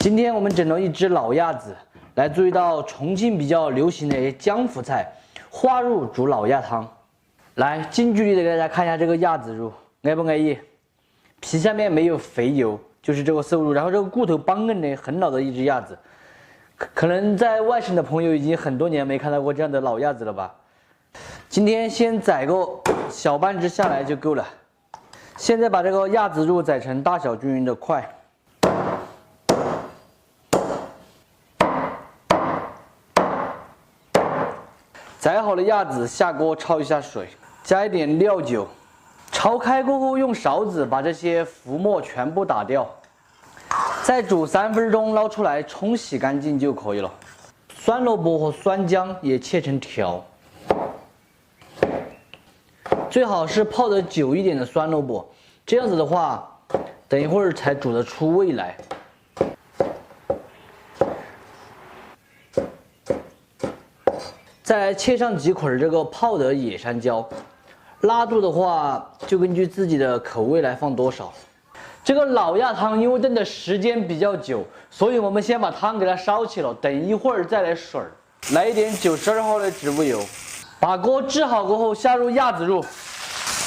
今天我们整了一只老鸭子，来做一道重庆比较流行的江湖菜——花肉煮老鸭汤。来，近距离的给大家看一下这个鸭子肉，安不安逸？皮下面没有肥油，就是这个瘦肉，然后这个骨头棒硬的，很老的一只鸭子。可能在外省的朋友已经很多年没看到过这样的老鸭子了吧？今天先宰个小半只下来就够了。现在把这个鸭子肉宰成大小均匀的块。 宰好的鸭子下锅焯一下水，加一点料酒，焯开过后用勺子把这些浮沫全部打掉，再煮3分钟，捞出来冲洗干净就可以了。酸萝卜和酸姜也切成条，最好是泡得久一点的酸萝卜，这样子的话，等一会儿才煮得出味来。 再来切上几捆这个泡的野山椒，辣度的话就根据自己的口味来放多少。这个老鸭汤因为炖的时间比较久，所以我们先把汤给它烧起了，等一会儿再来水儿。来一点92号的植物油，把锅置好过后下入鸭子肉，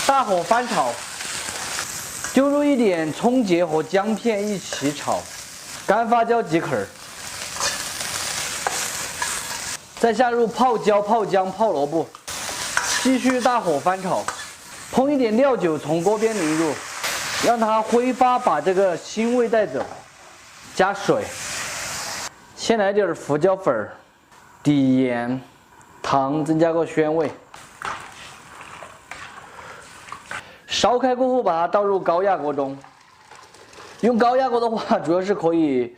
大火翻炒，丢入一点葱节和姜片一起炒，干发酵几捆。 再下入泡椒、泡姜、泡萝卜，继续大火翻炒，烹一点料酒从锅边淋入，让它挥发，把这个腥味带走。加水，先来点胡椒粉、底盐、糖，增加个鲜味。烧开过后，把它倒入高压锅中。用高压锅的话，主要是可以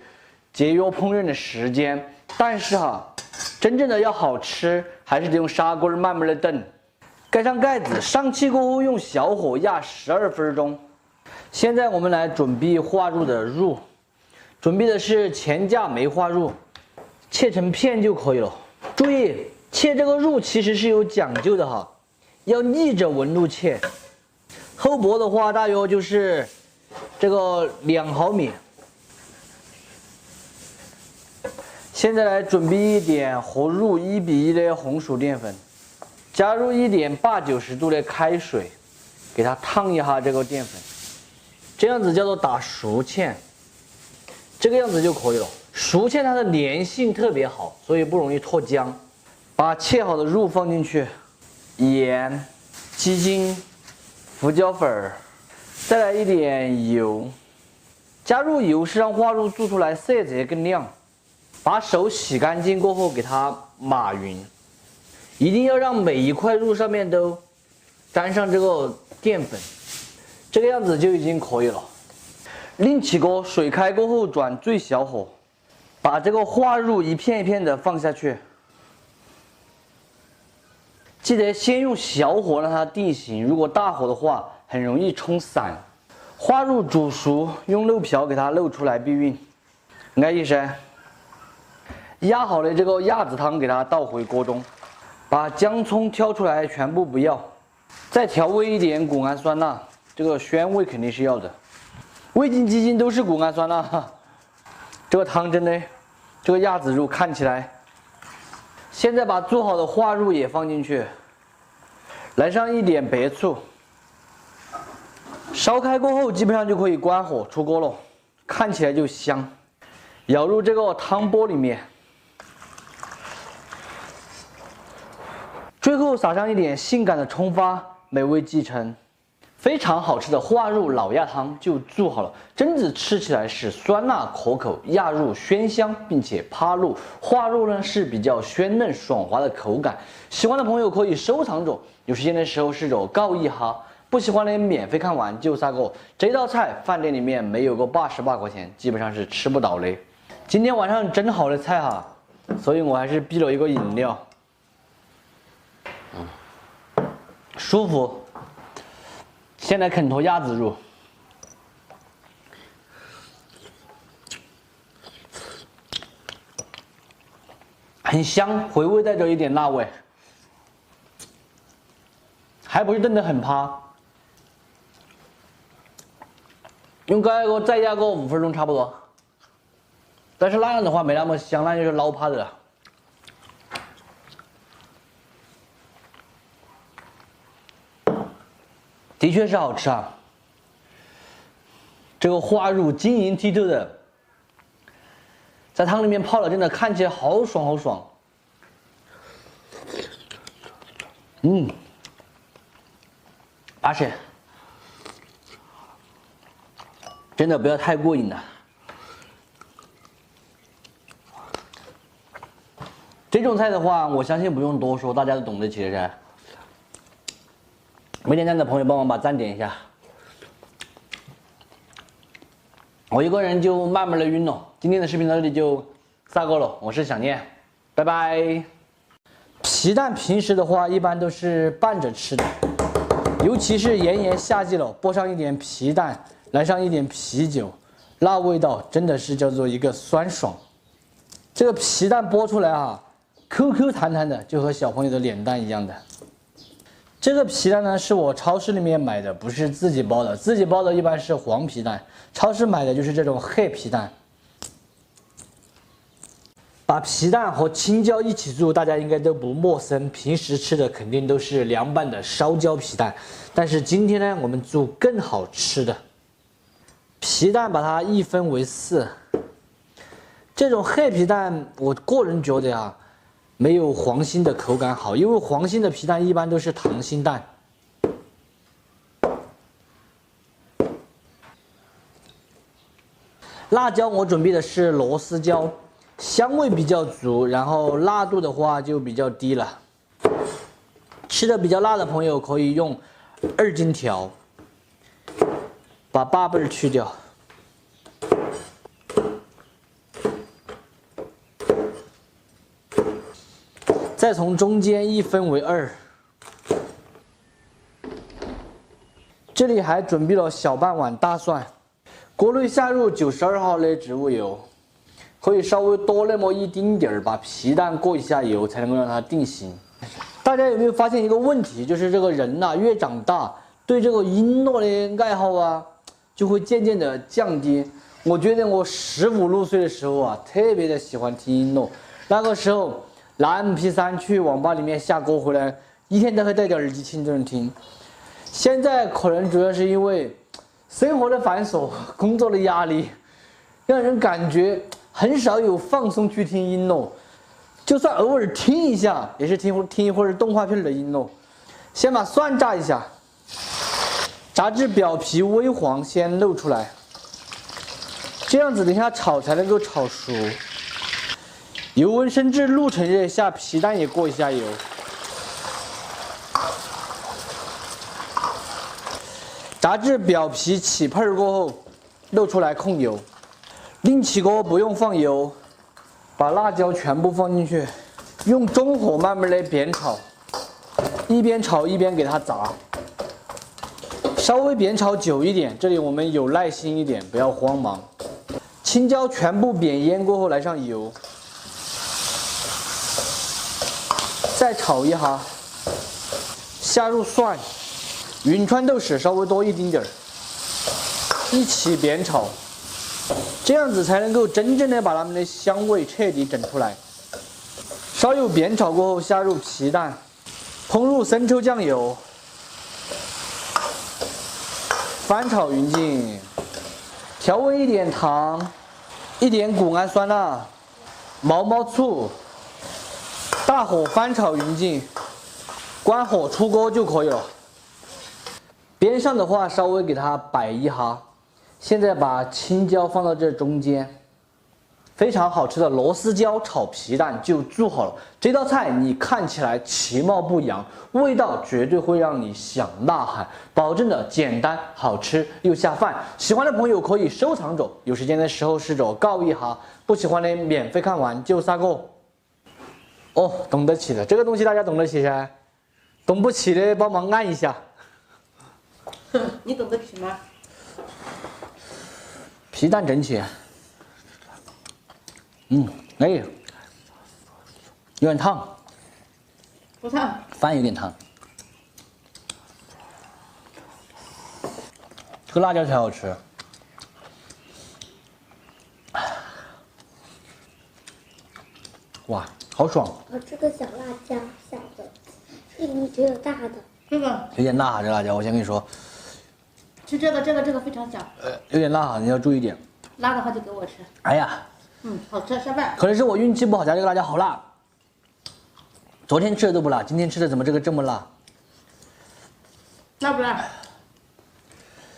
节约烹饪的时间，但是真正的要好吃，还是得用砂锅慢慢的炖。盖上盖子，上气过后用小火压12分钟。现在我们来准备化入的肉，准备的是前架梅花肉，切成片就可以了。注意，切这个肉其实是有讲究的要逆着纹路切。厚薄的话，大约就是这个2毫米。 现在来准备一点和入1比1的红薯淀粉，加入一点80-90度的开水，给它烫一下这个淀粉，这样子叫做打熟芡，这个样子就可以了。熟芡它的粘性特别好，所以不容易脱浆。把切好的肉放进去，盐、鸡精、胡椒粉，再来一点油，加入油是让花肉做出来色泽更亮。 把手洗干净过后，给它码匀，一定要让每一块肉上面都沾上这个淀粉，这个样子就已经可以了。另起锅，水开过后转最小火，把这个花肉一片一片的放下去，记得先用小火让它定型，如果大火的话很容易冲散。花肉煮熟，用漏瓢给它漏出来避孕，安逸噻。 压好的这个鸭子汤给它倒回锅中，把姜葱挑出来全部不要，再调味一点谷氨酸钠，这个鲜味肯定是要的。味精、鸡精都是谷氨酸钠，这个汤真的，这个鸭子肉看起来。现在把做好的花肉也放进去，来上一点白醋，烧开过后基本上就可以关火出锅了，看起来就香。舀入这个汤钵里面。 最后撒上一点性感的葱花，美味继承。非常好吃的花肉老鸭汤就做好了，真子吃起来是酸辣可口，鸭肉鲜香并且趴入，花肉呢是比较鲜嫩爽滑的口感。喜欢的朋友可以收藏着，有时间的时候试着告一哈。不喜欢的免费看完就撒个。这道菜饭店里面没有个88块钱，基本上是吃不到的。今天晚上蒸好的菜所以我还是备了一个饮料。 舒服。先来啃坨鸭子肉，很香，回味带着一点辣味，还不是炖得很趴。用高压锅再压个5分钟差不多。但是那样的话没那么香，那就是捞趴的了。的确是好吃啊！这个花乳晶莹剔透的，在汤里面泡了，真的看起来好爽好爽。而且真的不要太过瘾了。这种菜的话，我相信不用多说，大家都懂得起来噻。没点赞的朋友，帮忙把赞点一下。我一个人就慢慢的晕了。今天的视频到这里就撒够了，我是想念，拜拜。皮蛋平时的话，一般都是拌着吃的，尤其是炎炎夏季了，剥上一点皮蛋，来上一点啤酒，那味道真的是叫做一个酸爽。这个皮蛋剥出来啊，Q 弹弹的，就和小朋友的脸蛋一样的。这个皮蛋呢，是我超市里面买的，不是自己包的。自己包的一般是黄皮蛋，超市买的就是这种黑皮蛋。把皮蛋和青椒一起做，大家应该都不陌生。平时吃的肯定都是凉拌的烧焦皮蛋，但是今天呢，我们做更好吃的。皮蛋把它一分为4。这种黑皮蛋，我个人觉得啊，没有黄心的口感好，因为黄心的皮蛋一般都是溏心蛋。辣椒我准备的是螺丝椒，香味比较足，然后辣度的话就比较低了。吃的比较辣的朋友可以用2荆条，把8瓣去掉。再从中间一分为2。这里还准备了小半碗大蒜。锅内下入92号的植物油，可以稍微多那么一丁点儿，把皮蛋过一下油，才能够让它定型。大家有没有发现一个问题，就是这个人呐，越长大，对这个音乐的爱好啊，就会渐渐的降低。我觉得我15、16岁的时候啊，特别的喜欢听音乐，那个时候。拿 MP3 去网吧里面下歌回来，一天都会戴着耳机听着听。现在可能主要是因为生活的繁琐、工作的压力，让人感觉很少有放松去听音乐。就算偶尔听一下，也是听一会儿动画片的音乐。先把蒜炸一下，炸至表皮微黄，先露出来，这样子等一下炒才能够炒熟。油温升至6成热下，皮蛋也过一下油。炸至表皮起泡过后，露出来控油。另起锅不用放油，把辣椒全部放进去，用中火慢慢的煸炒，一边炒一边给它炸。稍微煸炒久一点，这里我们有耐心一点，不要慌忙。青椒全部煸腌过后，来上油。再炒一下，下入蒜、云川豆豉稍微多一丁点儿，一起煸炒，这样子才能够真正的把它们的香味彻底整出来。稍有煸炒过后，下入皮蛋，烹入生抽酱油，翻炒匀净，调味一点糖，一点谷氨酸钠，毛醋。大火翻炒匀净，关火出锅就可以了。边上的话稍微给它摆一下。现在把青椒放到这中间，非常好吃的螺丝椒炒皮蛋就做好了。这道菜你看起来其貌不扬，味道绝对会让你想呐喊，保证的简单好吃又下饭。喜欢的朋友可以收藏着，有时间的时候试着告一下。不喜欢的免费看完就撒个。哦，懂得起的这个东西大家懂得起噻，懂不起的帮忙按一下。你懂得起吗？皮蛋整起，哎，有点烫，不烫，饭有点烫。这个辣椒才好吃。哇，好爽！我这个小辣椒，小的，这里面只有大的。这个有点辣哈，这辣椒，我先跟你说，吃这个非常香，有点辣哈，你要注意点。辣的话就给我吃。哎呀，好吃，下饭。可能是我运气不好，家这个辣椒好辣。昨天吃的都不辣，今天吃的怎么这个这么辣？辣不辣？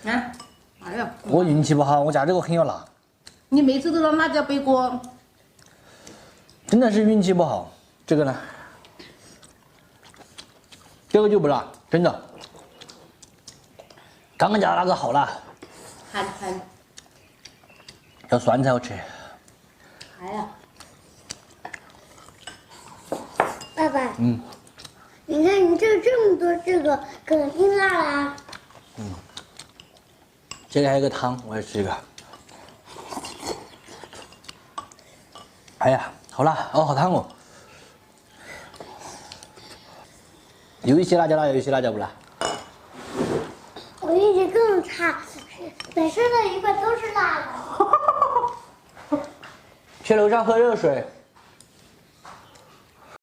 啊？哎呀，我运气不好，我家这个很要辣，你每次都让辣椒背锅。真的是运气不好。这个呢？这个就不辣，真的。刚刚家那个好辣，韩，要酸才好吃。哎呀，爸爸，你看你这么多这个肯定辣啦。这个还有个汤，我也吃一个。哎呀，好辣哦，好烫哦。有一些辣椒辣，有一些辣椒不辣。我运气更差，每吃的一块都是辣的。去楼上喝热水。